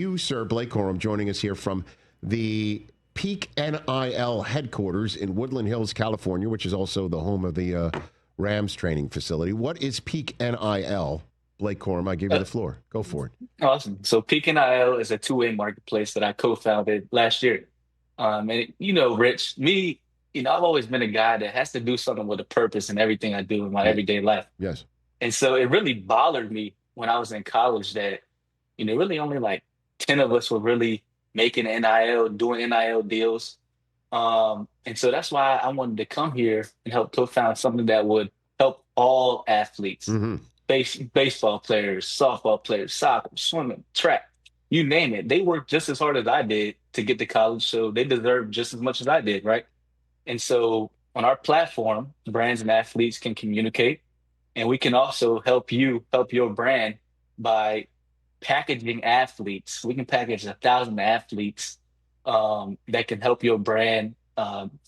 You, sir, Blake Corum, joining us here from the Peak NIL headquarters in Woodland Hills, California, which is also the home of the Rams training facility. What is Peak NIL? Blake Corum, I give you the floor. Go for it. Awesome. So Peak NIL is a two-way marketplace that I co-founded last year. And Rich, me, I've always been a guy that has to do something with a purpose in everything I do in my Yeah. everyday life. Yes. And so it really bothered me when I was in college that, really only like 10 of us were really making NIL, doing NIL deals. And so that's why I wanted to come here and help co-found something that would help all athletes, Mm-hmm. baseball players, softball players, soccer, swimming, track, you name it. They worked just as hard as I did to get to college, so they deserve just as much as I did, right? And so on our platform, brands and athletes can communicate, and we can also help you help your brand by packaging athletes. We can package 1,000 athletes that can help your brand,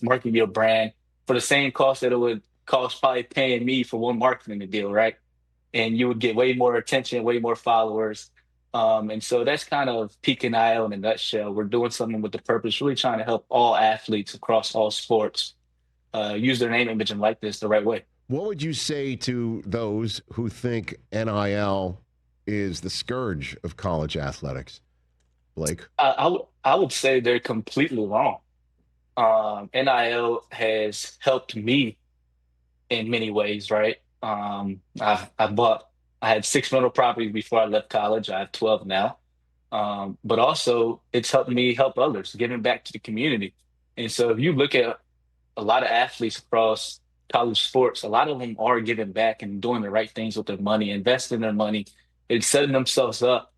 market your brand for the same cost that it would cost probably paying me for one marketing deal, right? And you would get way more attention, way more followers. And so that's kind of Peak NIL in a nutshell. We're doing something with the purpose, really trying to help all athletes across all sports use their name, image, and likeness the right way. What would you say to those who think NIL is the scourge of college athletics, Blake? I would say they're completely wrong. NIL has helped me in many ways, right? I had six rental properties before I left college. I have 12 now. But also it's helped me help others, giving back to the community. And so if you look at a lot of athletes across college sports, a lot of them are giving back and doing the right things with their money, investing their money, and setting themselves up,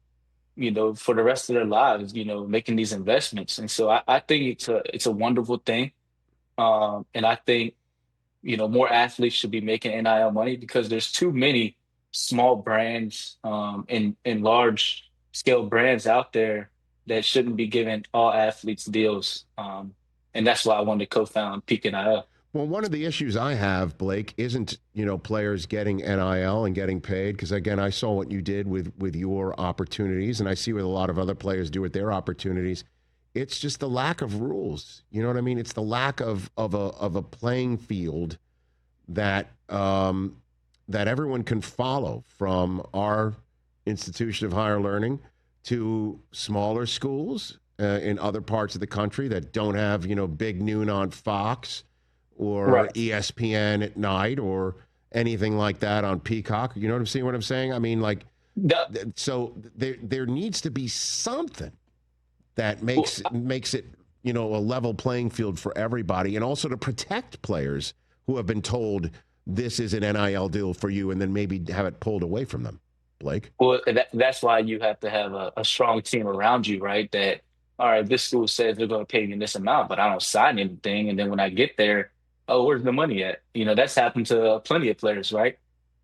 for the rest of their lives, making these investments. And so I think it's a wonderful thing. And I think more athletes should be making NIL money because there's too many small brands and large scale brands out there that shouldn't be giving all athletes deals. And that's why I wanted to co-found Peak NIL. Well, one of the issues I have, Blake, isn't, players getting NIL and getting paid. Because, again, I saw what you did with your opportunities, and I see what a lot of other players do with their opportunities. It's just the lack of rules. You know what I mean? It's the lack of a playing field that that everyone can follow, from our institution of higher learning to smaller schools in other parts of the country that don't have, big noon on Fox or Right. ESPN at night or anything like that on Peacock. You know what I'm saying? I mean, like, The- so there needs to be something that well, makes it, a level playing field for everybody, and also to protect players who have been told this is an NIL deal for you, and then maybe have it pulled away from them. Blake? that's why you have to have a strong team around you, right? That, all right, this school says they're going to pay me this amount, but I don't sign anything. And then when I get there, oh, where's the money at? That's happened to plenty of players, right?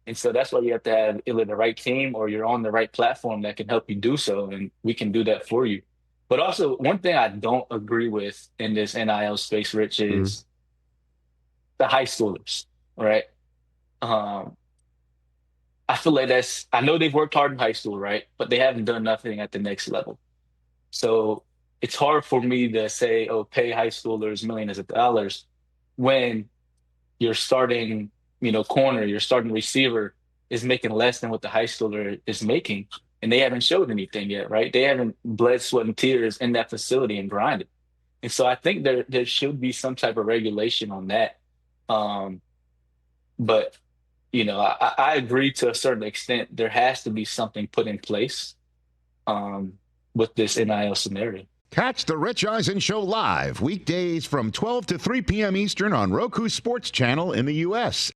And so that's why you have to have either the right team or you're on the right platform that can help you do so. And we can do that for you. But also, one thing I don't agree with in this NIL space, Rich, Mhm. is the high schoolers, right? Um, I feel like I know they've worked hard in high school, right? But they haven't done nothing at the next level. So it's hard for me to say, oh, pay high schoolers millions of dollars when your starting, corner, your starting receiver is making less than what the high schooler is making. And they haven't showed anything yet, right? They haven't bled, sweat, and tears in that facility and grinded. And so I think there should be some type of regulation on that. Um, but I agree to a certain extent. There has to be something put in place um, with this NIL scenario. Catch the Rich Eisen Show live weekdays from 12 to 3 p.m. Eastern on Roku Sports Channel in the U.S.